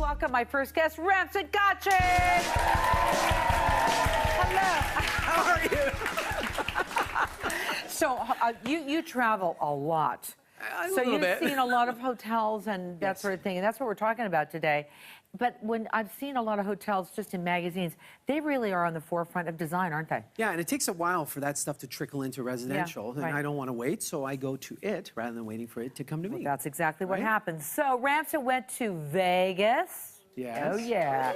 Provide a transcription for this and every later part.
welcome my first guest, Ramsit Gachin. Hello. How are you? So you travel a lot. A so little you've bit. seen a lot of hotels and that Yes. sort of thing, and that's what we're talking about today. But when I've seen a lot of hotels just in magazines, they really are on the forefront of design, aren't they? Yeah, and it takes a while for that stuff to trickle into residential, right. and I don't want to wait, so I go to it rather than waiting for it to come to me. Well, that's exactly what Right? happens. So Ramsit went to Vegas. Yes. Oh, yeah.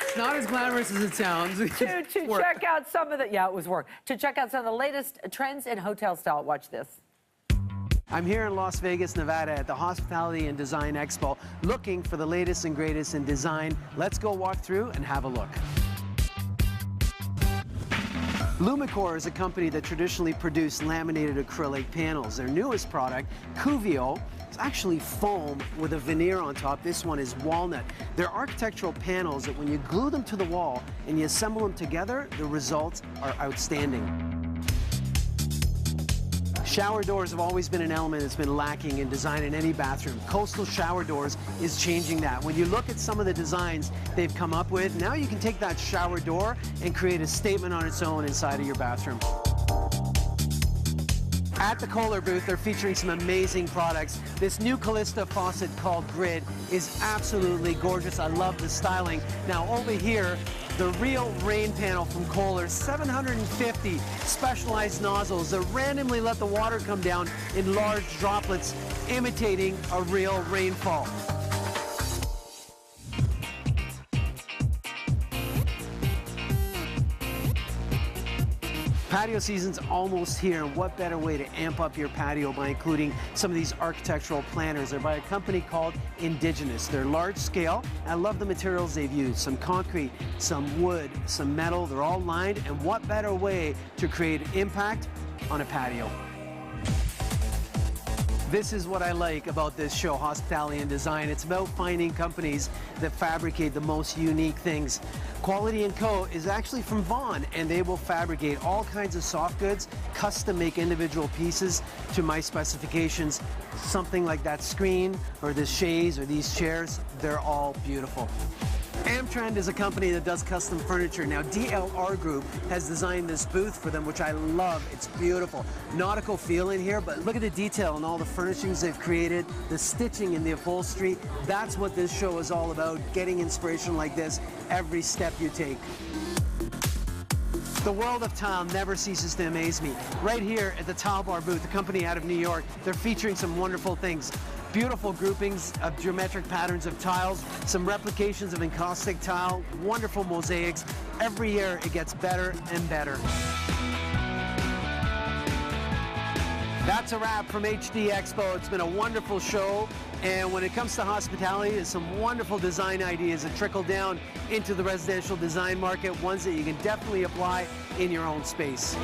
It's not as glamorous as it sounds. to check out some of the, yeah, it was work. To check out some of the latest trends in hotel style. Watch this. I'm here in Las Vegas, Nevada at the Hospitality and Design Expo looking for the latest and greatest in design. Let's go walk through and have a look. Lumicor is a company that traditionally produced laminated acrylic panels. Their newest product, Cuvio, is actually foam with a veneer on top. This one is walnut. They're architectural panels that when you glue them to the wall and you assemble them together, the results are outstanding. Shower doors have always been an element that's been lacking in design in any bathroom. Coastal Shower Doors is changing that. When you look at some of the designs they've come up with, now you can take that shower door and create a statement on its own inside of your bathroom. At the Kohler booth, they're featuring some amazing products. This new Callista faucet called Grid is absolutely gorgeous. I love the styling. Now over here, the real rain panel from Kohler, 750 specialized nozzles that randomly let the water come down in large droplets, imitating a real rainfall. Patio season's almost here, and what better way to amp up your patio by including some of these architectural planners. They're by a company called Indigenous. They're large scale, and I love the materials they've used. Some concrete, some wood, some metal, they're all lined, and what better way to create impact on a patio. This is what I like about this show, Hospitality and Design. It's about finding companies that fabricate the most unique things. Quality & Co. is actually from Vaughan, and they will fabricate all kinds of soft goods, custom make individual pieces to my specifications. Something like that screen, or this chaise, or these chairs, they're all beautiful. Amtrend is a company that does custom furniture. Now, DLR Group has designed this booth for them, which I love. It's beautiful. Nautical feel in here, but look at the detail and all the furnishings they've created, the stitching in the upholstery. That's what this show is all about, getting inspiration like this every step you take. The world of tile never ceases to amaze me. Right here at the Tile Bar booth, the company out of New York, they're featuring some wonderful things. Beautiful groupings of geometric patterns of tiles, some replications of encaustic tile, wonderful mosaics. Every year it gets better and better. That's a wrap from HD Expo. It's been a wonderful show. And when it comes to hospitality, there's some wonderful design ideas that trickle down into the residential design market, ones that you can definitely apply in your own space.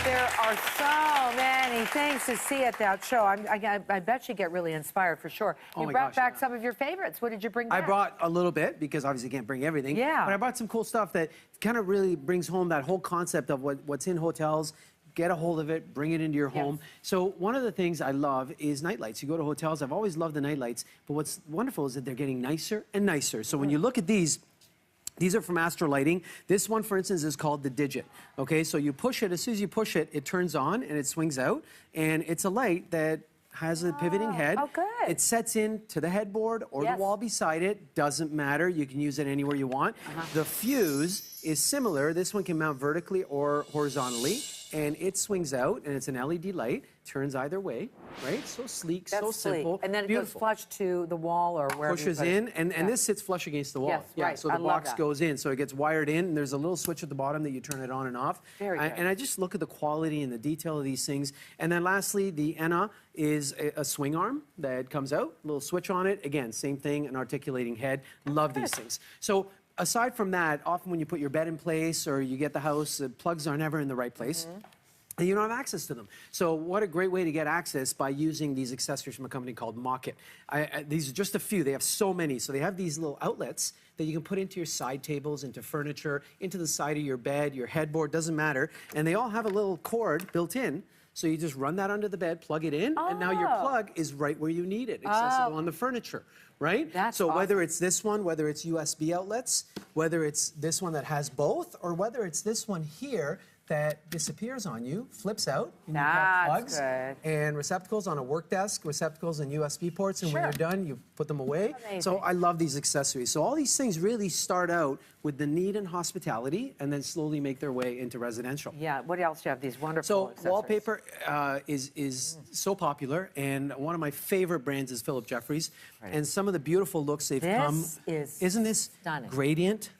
There are so many things to see at that show. I bet you get really inspired for sure. You brought back some of your favorites. What did you bring back? I brought a little bit, because obviously you can't bring everything. Yeah. But I brought some cool stuff that kind of really brings home that whole concept of what's in hotels. Get a hold of it, bring it into your home. So one of the things I love is nightlights. You go to hotels, I've always loved the nightlights, but what's wonderful is that they're getting nicer and nicer. So when you look at these are from Astro Lighting. This one, for instance, is called the Digit. Okay, so you push it, as soon as you push it, it turns on and it swings out, and it's a light that has a pivoting head. Oh, good. It sets in to the headboard or the wall beside it. Doesn't matter. You can use it anywhere you want. The fuse is similar. This one can mount vertically or horizontally, and it swings out, and it's an LED light. Turns either way, right? So sleek, so simple. And then it beautiful. goes flush to the wall or wherever. Pushes in, and this sits flush against the wall. Yes, right. So the box goes in, so it gets wired in, and there's a little switch at the bottom that you turn it on and off. Very good. And I just look at the quality and the detail of these things. And then lastly, the Enna is a swing arm that comes out, a little switch on it. Again, same thing, an articulating head. Love these things. So aside from that, often when you put your bed in place or you get the house, the plugs are never in the right place. And you don't have access to them. So what a great way to get access by using these accessories from a company called Mockit. These are just a few. They have so many. So they have these little outlets that you can put into your side tables, into furniture, into the side of your bed, your headboard, doesn't matter. And they all have a little cord built in So you just run that under the bed, plug it in, and now your plug is right where you need it, accessible on the furniture, right? That's so whether awesome. it's this one, whether it's USB outlets, whether it's this one that has both, or whether it's this one here that disappears on you, flips out, and you've got That's plugs good. and receptacles on a work desk, receptacles and USB ports, and when Sure. you're done, you put them away. Amazing. So I love these accessories. So all these things really start out with the need in hospitality and then slowly make their way into residential. Yeah, what else do you have? These wonderful So accessories. wallpaper is so popular, and one of my favorite brands is Philip Jeffries. And some of the beautiful looks they've come. Isn't this stunning. gradient?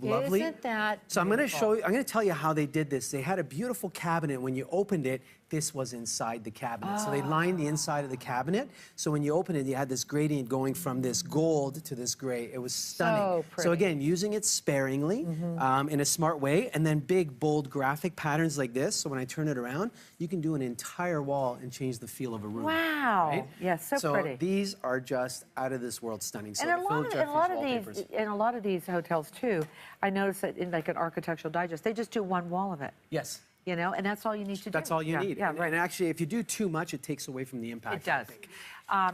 Lovely. Isn't that So I'm going to beautiful? show you. I'm going to tell you how they did this. They had a beautiful cabinet. When you opened it, this was inside the cabinet. So they lined the inside of the cabinet. So when you open it, you had this gradient going from this gold to this gray. It was stunning. So pretty. So again, using it sparingly in a smart way, and then big, bold graphic patterns like this. So when I turn it around, you can do an entire wall and change the feel of a room. Wow. Right? Yes, so pretty. These are just out of this world stunning. So And the Philip Jeffries wallpapers. in a lot of these hotels too, I noticed that in like an Architectural Digest, they just do one wall of it. Yes. You know, and that's all you need to do. That's all you need. Yeah, and, right. and actually, if you do too much, it takes away from the impact. It does. I think.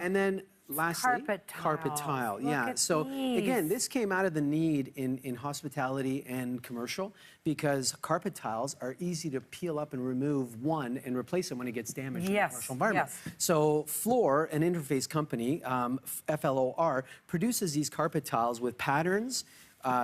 And then lastly, Carpet tiles. tile. Look Yeah. at So these. again, this came out of the need in hospitality and commercial because carpet tiles are easy to peel up and remove one and replace them when it gets damaged in a Yes, commercial environment. yes. So Floor, an interface company, FLOR, produces these carpet tiles with patterns.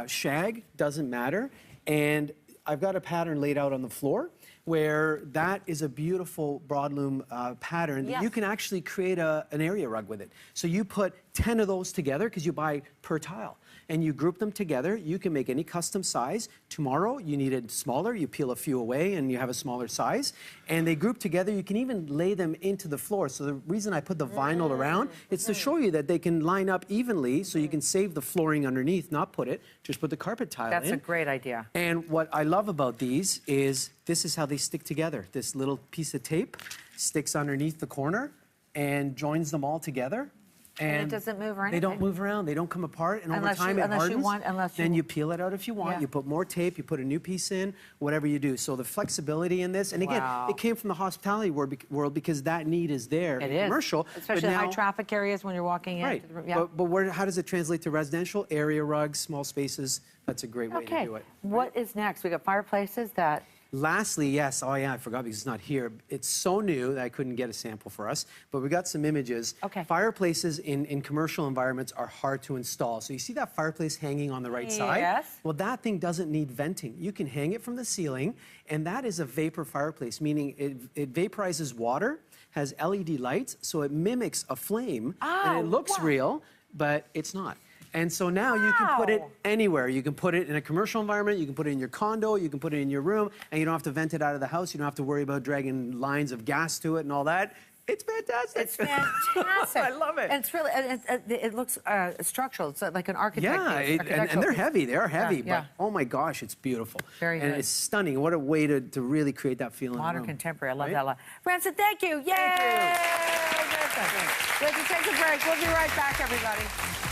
Shag doesn't matter, and I've got a pattern laid out on the floor where that is a beautiful broadloom pattern that Yes. you can actually create an area rug with it. So you put 10 of those together because you buy per tile. And you group them together. You can make any custom size. Tomorrow, you need it smaller. You peel a few away and you have a smaller size. And they group together. You can even lay them into the floor. So the reason I put the vinyl around, it's to show you that they can line up evenly so you can save the flooring underneath, not put it, just put the carpet tile That's in. a great idea. And what I love about these is this is how they stick together. This little piece of tape sticks underneath the corner and joins them all together. And it doesn't move or They don't anything. move around. They don't come apart. And Unless over time, you- it unless you hardens. want- unless you- Then you peel it out if you want. Yeah. You put more tape. You put a new piece in. Whatever you do. So the flexibility in this, and again, Wow. it came from the hospitality world because that need is there It in is. commercial. Especially but in now, high traffic areas when you're walking in. Right. To the room. Yeah. But how does it translate to residential? Area rugs, small spaces. That's a great way Okay. to do it. What is next? We got fireplaces that. Lastly, yes, oh yeah, I forgot because it's not here. It's so new that I couldn't get a sample for us, but we got some images. Okay. Fireplaces in commercial environments are hard to install. So you see that fireplace hanging on the right side? Yes. Well, that thing doesn't need venting. You can hang it from the ceiling, and that is a vapor fireplace, meaning it vaporizes water, has LED lights, so it mimics a flame, and it looks wow. real, but it's not. And so now you can put it Wow. anywhere. You can put it in a commercial environment, you can put it in your condo, you can put it in your room, and you don't have to vent it out of the house. You don't have to worry about dragging lines of gas to it and all that. It's fantastic. It's fantastic. I love it. And it's really, it looks structural. It's like an architect. Yeah, piece, and architectural they're piece. heavy. They are heavy, yeah. but oh my gosh, it's beautiful. Very and good. it's stunning. What a way to really create that feeling. Modern contemporary. I love Right? that a lot. Branson, thank you. Yay! Thank Branson. We have to take a break. We'll be right back, everybody.